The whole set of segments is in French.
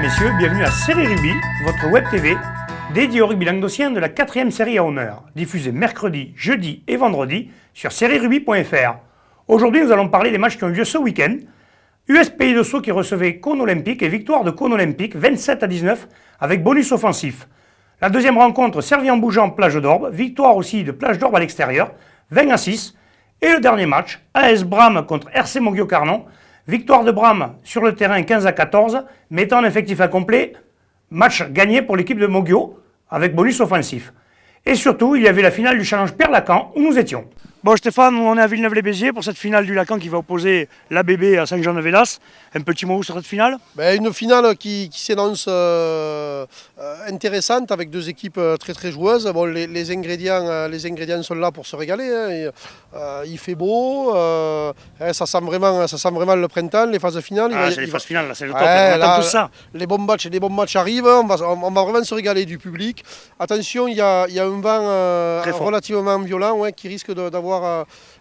messieurs, bienvenue à Série Rugby, votre web TV dédiée au rugby languedocien de la 4e série à honneur, diffusée mercredi, jeudi et vendredi sur serierugby.fr. Aujourd'hui, nous allons parler des matchs qui ont eu lieu ce week-end. US Pays de Sceaux qui recevait Cône Olympique et victoire de Cône Olympique 27-19 avec bonus offensif. La deuxième rencontre, Servien-Bougeant, Plage d'Orbe, victoire aussi de Plage d'Orbe à l'extérieur, 20-6. Et le dernier match, AS Bram contre RC Moguio-Carnon, victoire de Bram sur le terrain 15-14, mettant un effectif incomplet, match gagné pour l'équipe de Moguio avec bonus offensif. Et surtout, il y avait la finale du Challenge Pierre Lacan où nous étions. Bon Stéphane, on est à Villeneuve-les-Béziers pour cette finale du Lacan qui va opposer l'ABB à Saint-Jean-de-Védas. Un petit mot sur cette finale ? Une finale qui s'énonce intéressante avec deux équipes très très joueuses. Bon, les ingrédients sont là pour se régaler. Il fait beau, ça sent vraiment le printemps, les phases finales. C'est les phases finales, là, c'est le top, on attend tout ça. Les bons matchs arrivent, on va vraiment se régaler du public. Attention, il y a un vent relativement violent qui risque d'avoir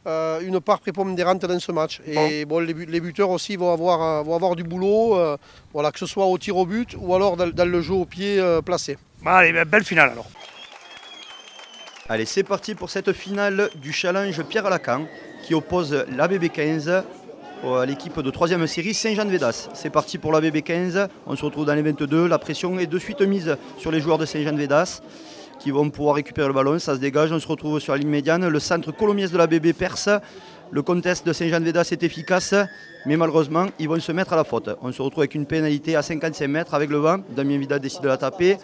une part prépondérante dans ce match. Et bon, les buteurs aussi vont avoir du boulot, que ce soit au tir au but ou alors dans le jeu au pied placé. Allez, belle finale alors. Allez, c'est parti pour cette finale du Challenge Pierre Lacan qui oppose l'ABB 15 à l'équipe de 3e série Saint-Jean-de-Védas. C'est parti pour l'ABB 15, on se retrouve dans les 22, la pression est de suite mise sur les joueurs de Saint-Jean-de-Védas qui vont pouvoir récupérer le ballon, ça se dégage, on se retrouve sur la ligne médiane, le centre Colomiès de l'ABB perce, le contest de Saint-Jean-de-Védas est efficace, mais malheureusement ils vont se mettre à la faute. On se retrouve avec une pénalité à 55 mètres avec le vent, Damien Vidal décide de la taper,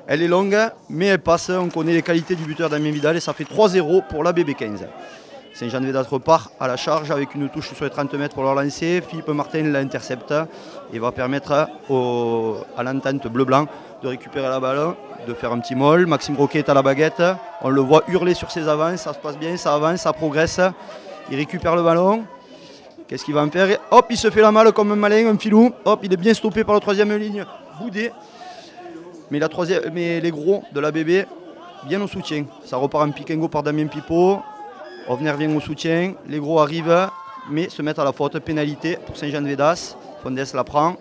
elle est longue mais elle passe, on connaît les qualités du buteur Damien Vidal et ça fait 3-0 pour l'ABB 15. Saint-Jean-de-Védas repart à la charge avec une touche sur les 30 mètres pour leur lancer, Philippe Martin l'intercepte et va permettre à l'entente bleu-blanc de récupérer la balle, de faire un petit molle. Maxime Roquet est à la baguette, on le voit hurler sur ses avances, ça se passe bien, ça avance, ça progresse, il récupère le ballon, qu'est-ce qu'il va en faire? Hop, il se fait la malle comme un malin, un filou, hop, il est bien stoppé par la 3e ligne, Boudet, mais les gros de l'ABB bien au soutien, ça repart en pick and go par Damien Pipo, Ovner vient au soutien, les gros arrivent, mais se mettent à la faute, pénalité pour Saint-Jean-de-Védas, Fondes la prend,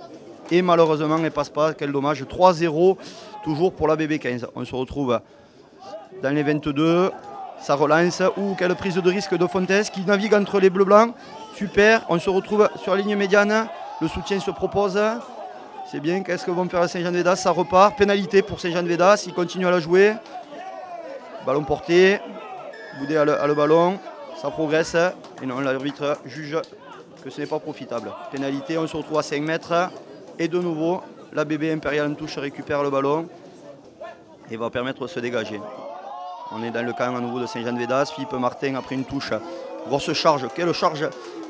et malheureusement elle ne passe pas, quel dommage, 3-0, toujours pour la BB 15. On se retrouve dans les 22, ça relance, quelle prise de risque de Fontes qui navigue entre les bleus-blancs, super, on se retrouve sur la ligne médiane, le soutien se propose, c'est bien, qu'est-ce que vont faire Saint-Jean-de-Védas, ça repart, pénalité pour Saint-Jean-de-Védas, il continue à la jouer, ballon porté, Boudet a le ballon, ça progresse, et non, l'arbitre juge que ce n'est pas profitable. Pénalité, on se retrouve à 5 mètres, et de nouveau, la BB Impérial en touche récupère le ballon, et va permettre de se dégager. On est dans le camp à nouveau de Saint-Jean-de-Védas, Philippe Martin après une touche, grosse charge, quelle charge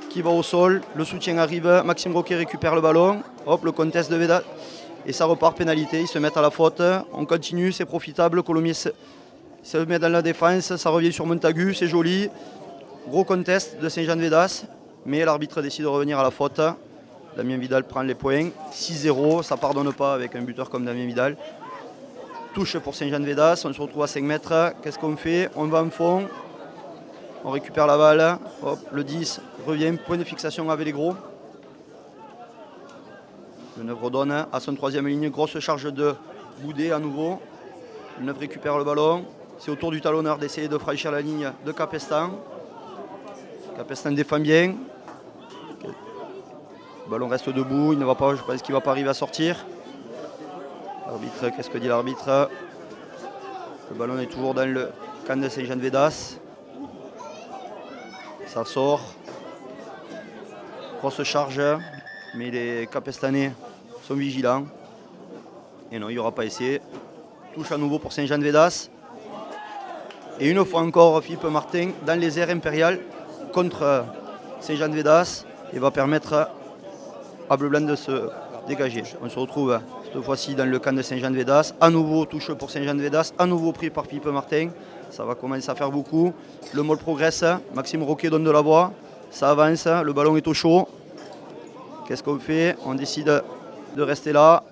qui va au sol, le soutien arrive, Maxime Roquet récupère le ballon, hop, le contest de Védas, et ça repart, pénalité, ils se mettent à la faute, on continue, c'est profitable, Colomiers se met dans la défense, ça revient sur Montagu, c'est joli. Gros contest de Saint-Jean-de-Védas, mais l'arbitre décide de revenir à la faute. Damien Vidal prend les points, 6-0, ça ne pardonne pas avec un buteur comme Damien Vidal. Touche pour Saint-Jean-de-Védas, on se retrouve à 5 mètres, qu'est-ce qu'on fait? On va en fond, on récupère la balle, hop, le 10 revient, point de fixation avec les gros. Le 9 redonne à son 3e ligne, grosse charge de Boudet à nouveau. Le 9 récupère le ballon. C'est au tour du talonneur d'essayer de franchir la ligne de Capestan. Capestan défend bien. Le ballon reste debout, il ne va pas, je pense qu'il ne va pas arriver à sortir. L'arbitre, qu'est-ce que dit l'arbitre? Le ballon est toujours dans le camp de Saint-Jean-de-Védas. Ça sort. Grosse charge, mais les Capestanais sont vigilants. Et non, il n'y aura pas essai. Touche à nouveau pour Saint-Jean-de-Védas. Et une fois encore, Philippe Martin dans les airs impériales contre Saint-Jean-de-Védas et va permettre à Bleu Blanc de se dégager. On se retrouve cette fois-ci dans le camp de Saint-Jean-de-Védas. À nouveau, touche pour Saint-Jean-de-Védas. À nouveau pris par Philippe Martin. Ça va commencer à faire beaucoup. Le molle progresse. Maxime Roquet donne de la voix. Ça avance. Le ballon est au chaud. Qu'est-ce qu'on fait? On décide de rester là.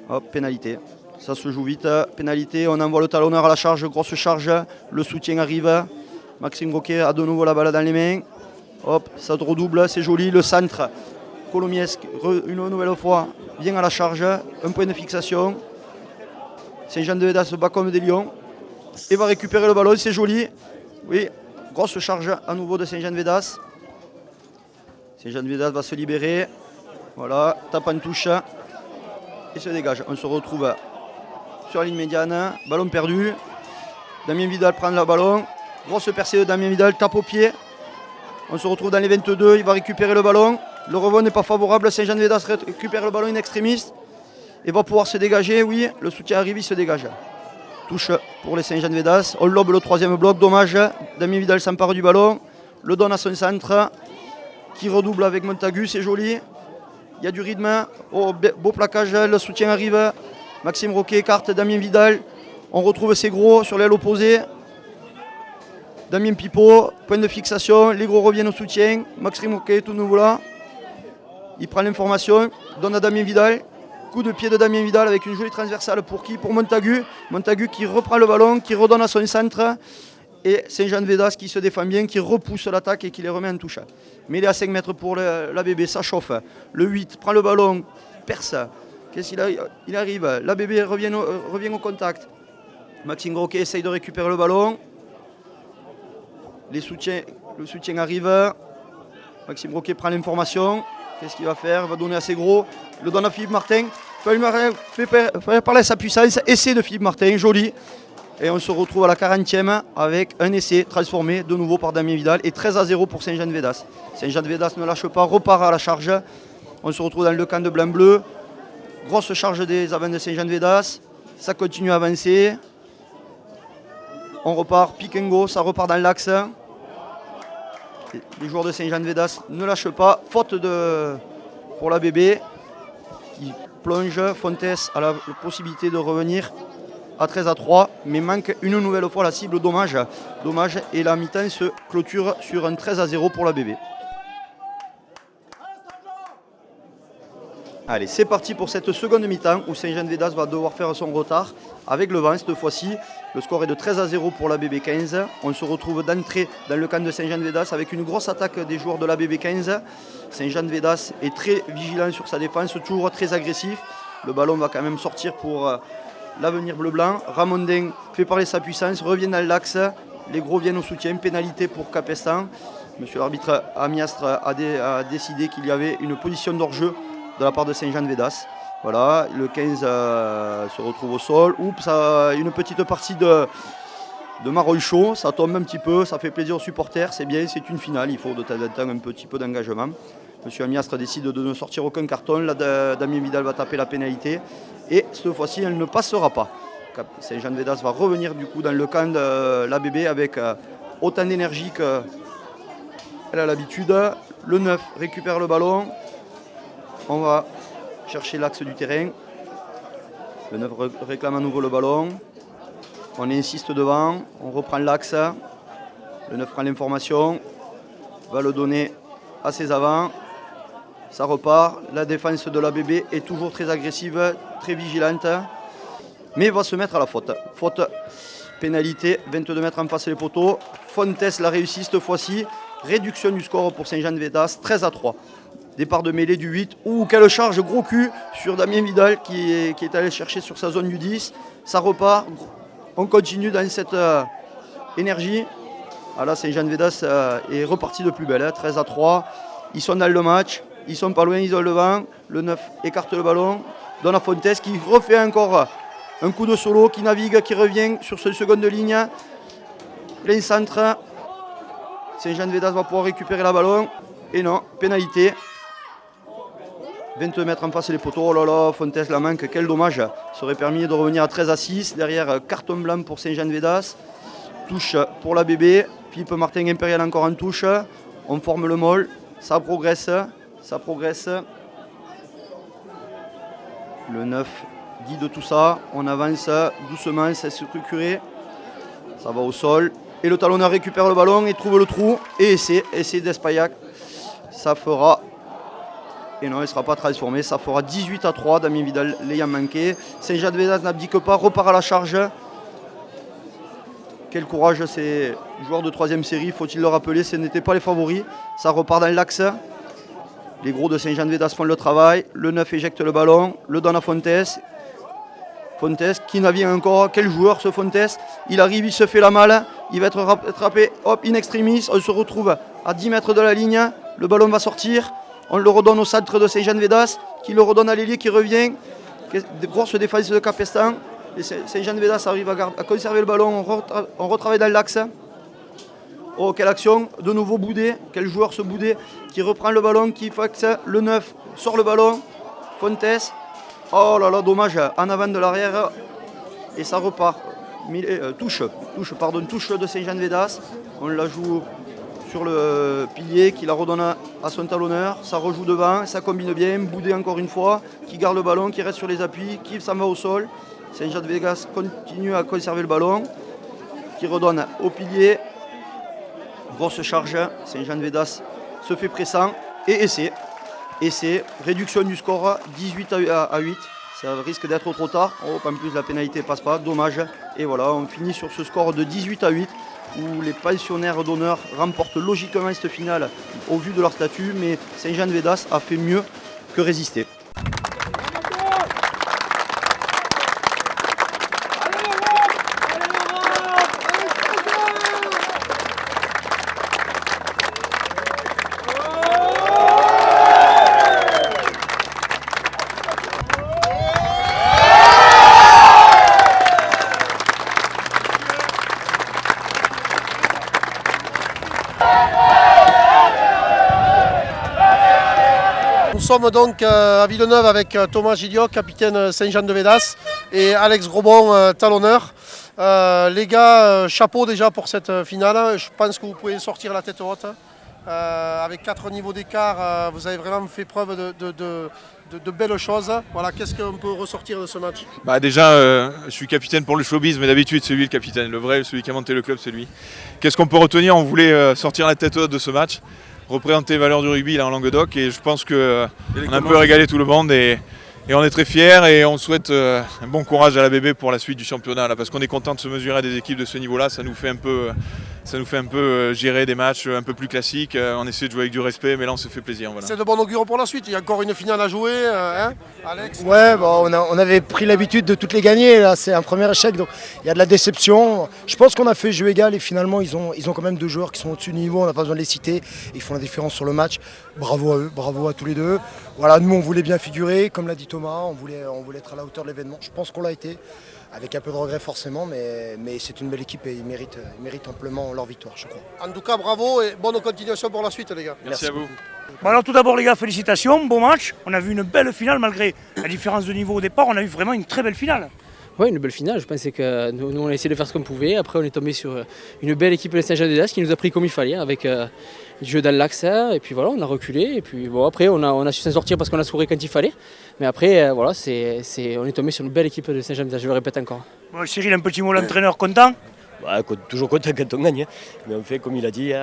Hop, pénalité. Ça se joue vite, pénalité, on envoie le talonneur à la charge, grosse charge, le soutien arrive, Maxime Roquet a de nouveau la balle dans les mains, hop, ça redouble, c'est joli, le centre, Colomiesque, une nouvelle fois, vient à la charge, un point de fixation. Saint-Jean-de-Védas se bat comme des lions et va récupérer le ballon, c'est joli. Oui, grosse charge à nouveau de Saint-Jean-de-Védas. Saint-Jean-de-Védas va se libérer. Voilà, tape en touche et se dégage. On se retrouve sur la ligne médiane, ballon perdu. Damien Vidal prend le ballon. Grosse percée de Damien Vidal, tape au pied. On se retrouve dans les 22, il va récupérer le ballon. Le rebond n'est pas favorable, Saint-Jean-de-Védas récupère le ballon in extremis. Et va pouvoir se dégager, oui, le soutien arrive, il se dégage. Touche pour les Saint-Jean-de-Védas. On lobe le troisième bloc, dommage. Damien Vidal s'empare du ballon, le donne à son centre, qui redouble avec Montagu, c'est joli. Il y a du rythme, oh, beau plaquage, le soutien arrive. Maxime Roquet écarte Damien Vidal. On retrouve ses gros sur l'aile opposée. Damien Pipo, point de fixation, les gros reviennent au soutien. Maxime Roquet tout nouveau là. Il prend l'information, donne à Damien Vidal. Coup de pied de Damien Vidal avec une jolie transversale pour qui? Pour Montagu. Montagu qui reprend le ballon, qui redonne à son centre. Et Saint-Jean-de-Védas qui se défend bien, qui repousse l'attaque et qui les remet en touche. Mais il est à 5 mètres pour l'ABB, ça chauffe. Le 8 prend le ballon, perce. Qu'est-ce qu'il arrive? Il arrive, l'ABB revient au contact. Maxime Roquet essaye de récupérer le ballon. Le soutien arrive. Maxime Roquet prend l'information. Qu'est-ce qu'il va faire? Il va donner à ses gros. Il le donne à Philippe Martin. Philippe Martin fait parler sa puissance. Essai de Philippe Martin, joli. Et on se retrouve à la 40e avec un essai transformé de nouveau par Damien Vidal. Et 13-0 pour Saint-Jean-de-Védas. Saint-Jean-de-Védas ne lâche pas, repart à la charge. On se retrouve dans le camp de blanc-bleu. Grosse charge des avants de Saint-Jean-de-Védas. Ça continue à avancer. On repart, pick and go, ça repart dans l'axe. Les joueurs de Saint-Jean-de-Védas ne lâchent pas. Faute pour l'ABB qui plonge. Fontes a la possibilité de revenir à 13-3, mais manque une nouvelle fois la cible. Dommage. Dommage. Et la mi-temps se clôture sur un 13-0 pour l'ABB. Allez, c'est parti pour cette seconde mi-temps où Saint-Jean-de-Védas va devoir faire son retard avec le vent cette fois-ci. Le score est de 13-0 pour l'ABB 15. On se retrouve d'entrée dans le camp de Saint-Jean-de-Védas avec une grosse attaque des joueurs de l'ABB 15. Saint-Jean-de-Védas est très vigilant sur sa défense, toujours très agressif. Le ballon va quand même sortir pour l'avenir bleu-blanc. Ramondin fait parler sa puissance, revient dans l'axe. Les gros viennent au soutien, pénalité pour Capestan. Monsieur l'arbitre Amiastre a décidé qu'il y avait une position d'hors-jeu de la part de Saint-Jean-de-Védas. Voilà, le 15 se retrouve au sol. Oups, une petite partie de marron chaud, ça tombe un petit peu, ça fait plaisir aux supporters, c'est bien, c'est une finale, il faut de temps en temps un petit peu d'engagement. Monsieur Amiastre décide de ne sortir aucun carton, là, Damien Vidal va taper la pénalité et cette fois-ci elle ne passera pas. Saint-Jean-de-Védas va revenir du coup dans le camp de l'ABB avec autant d'énergie qu'elle a l'habitude. Le 9 récupère le ballon. On va chercher l'axe du terrain. Le 9 réclame à nouveau le ballon. On insiste devant. On reprend l'axe. Le 9 prend l'information. Va le donner à ses avants. Ça repart. La défense de l'ABB est toujours très agressive, très vigilante. Mais va se mettre à la faute. Faute, pénalité, 22 mètres en face les poteaux. Fontes l'a réussi cette fois-ci. Réduction du score pour Saint-Jean-de-Védas, 13-3. Départ de mêlée du 8. Ouh, quelle charge, gros cul sur Damien Vidal qui est allé chercher sur sa zone du 10. Ça repart. On continue dans cette énergie. Ah là, Saint-Jean-de-Védas est reparti de plus belle. 13-3. Ils sont dans le match. Ils sont pas loin, ils ont le vent. Le 9 écarte le ballon. Donne à Fontes qui refait encore un coup de solo, qui navigue, qui revient sur cette seconde ligne. Plein centre. Saint-Jean-de-Védas va pouvoir récupérer la ballon. Et non, pénalité. 22 mètres en face les poteaux. Oh là là, Fontes la manque, quel dommage. Ça aurait permis de revenir à 13-6. Derrière, carton blanc pour Saint-Jean-de-Védas. Touche pour l'ABB. Philippe Martin Impérial encore en touche. On forme le môle. Ça progresse. Ça progresse. Le 9 guide tout ça. On avance doucement, c'est structuré. Ça va au sol. Et le talonneur récupère le ballon et trouve le trou. Et essai d'Espaillac. Ça fera. Et non, il ne sera pas transformé. Ça fera 18-3. Damien Vidal l'ayant manqué. Saint-Jean-de-Védas n'abdique pas. Repart à la charge. Quel courage ces joueurs de 3e série. Faut-il le rappeler, ce n'étaient pas les favoris. Ça repart dans l'axe. Les gros de Saint-Jean-de-Védas font le travail. Le 9 éjecte le ballon, le donne à Fontes. Fontes qui navigue encore. Quel joueur ce Fontes? Il arrive, il se fait la malle. Il va être rattrapé. Hop, in extremis. On se retrouve à 10 mètres de la ligne. Le ballon va sortir. On le redonne au centre de Saint-Jean-de-Védas qui le redonne à l'ailier qui revient. Grosse défense de Capestan. Saint-Jean-de-Védas arrive à conserver le ballon. On retravaille dans l'axe. Oh, quelle action, de nouveau Boudet, quel joueur ce Boudet qui reprend le ballon, qui faxe le 9, sort le ballon, Fontes, oh là là, dommage, en avant de l'arrière, et ça repart. Touche de Saint-Jean-de-Védas, on la joue sur le pilier, qui la redonne à son talonneur, ça rejoue devant, ça combine bien, Boudet encore une fois, qui garde le ballon, qui reste sur les appuis, qui s'en va au sol, Saint-Jean-de-Védas continue à conserver le ballon, qui redonne au pilier. Grosse charge, Saint-Jean-de-Védas se fait pressant et essai, réduction du score 18 à 8, ça risque d'être trop tard, en plus la pénalité passe pas, dommage, et voilà, on finit sur ce score de 18 à 8 où les pensionnaires d'honneur remportent logiquement cette finale au vu de leur statut, mais Saint-Jean-de-Védas a fait mieux que résister. Nous sommes donc à Villeneuve avec Thomas Gilliot, capitaine Saint-Jean-de-Védas, et Alex Grobon, talonneur. Les gars, chapeau déjà pour cette finale. Je pense que vous pouvez sortir la tête haute. Avec 4 niveaux d'écart, vous avez vraiment fait preuve de belles choses. Voilà, qu'est-ce qu'on peut ressortir de ce match? Déjà, je suis capitaine pour le showbiz, mais d'habitude c'est lui le capitaine, le vrai, celui qui a monté le club, c'est lui. Qu'est-ce qu'on peut retenir? On voulait sortir la tête haute de ce match, représenter les valeurs du rugby là, en Languedoc, et je pense qu'on a un peu régalé tout le monde et on est très fiers et on souhaite un bon courage à la BB pour la suite du championnat là, parce qu'on est content de se mesurer à des équipes de ce niveau-là. Ça nous fait un peu gérer des matchs un peu plus classiques. On essaie de jouer avec du respect, mais là on se fait plaisir. Voilà. C'est de bon augure pour la suite. Il y a encore une finale à jouer, hein, Alex? Ouais, on avait pris l'habitude de toutes les gagner. Là, c'est un premier échec, donc il y a de la déception. Je pense qu'on a fait jeu égal et finalement ils ont quand même 2 joueurs qui sont au-dessus du niveau. On n'a pas besoin de les citer. Ils font la différence sur le match. Bravo à eux, bravo à tous les deux. Voilà, nous on voulait bien figurer, comme l'a dit Thomas, on voulait être à la hauteur de l'événement. Je pense qu'on l'a été, avec un peu de regret forcément, mais c'est une belle équipe et ils méritent amplement leur victoire, je crois. En tout cas, bravo et bonne continuation pour la suite, les gars. Merci à vous. Bon alors tout d'abord les gars, félicitations, bon match. On a vu une belle finale malgré la différence de niveau au départ, on a eu vraiment une très belle finale. Oui, une belle finale. Je pensais que nous on a essayé de faire ce qu'on pouvait. Après on est tombé sur une belle équipe de Saint-Jean-de-Védas qui nous a pris comme il fallait avec du jeu dans l'axe. Et puis voilà, on a reculé. Et puis bon, après on a su s'en sortir parce qu'on a souri quand il fallait. Mais après voilà, on est tombé sur une belle équipe de Saint-Jean-de-Védas, je le répète encore. Bon, Cyril, un petit mot, l'entraîneur content? Toujours content quand on gagne, mais en fait, comme il a dit,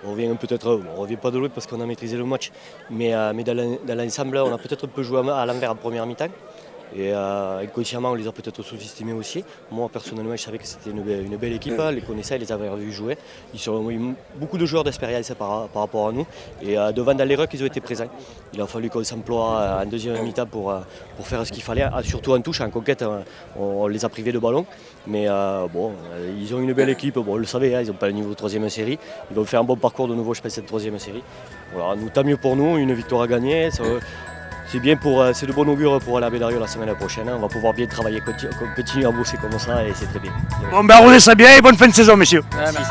on revient pas de l'autre parce qu'on a maîtrisé le match, mais dans l'ensemble, on a peut-être un peu joué à l'envers en première mi-temps. Et inconsciemment, on les a peut-être sous-estimés aussi. Moi, personnellement, je savais que c'était une belle équipe. Les connaissais, les avaient vus jouer. Ils ont eu beaucoup de joueurs d'expérience par rapport à nous. Et devant dans les rucks, ils ont été présents. Il a fallu qu'on s'emploie en deuxième mi-temps pour faire ce qu'il fallait. Surtout en touche, en conquête, on les a privés de ballon. Mais ils ont une belle équipe. Bon, on le savait, ils n'ont pas le niveau de troisième série. Ils vont faire un bon parcours de nouveau, je pense, cette troisième série. Voilà, nous, tant mieux pour nous, une victoire à gagner. C'est de bon augure pour la Bédario la semaine prochaine. On va pouvoir bien travailler, continuer à bosser comme ça et c'est très bien. Bon, arrosez ça bien et bonne fin de saison, messieurs. Merci.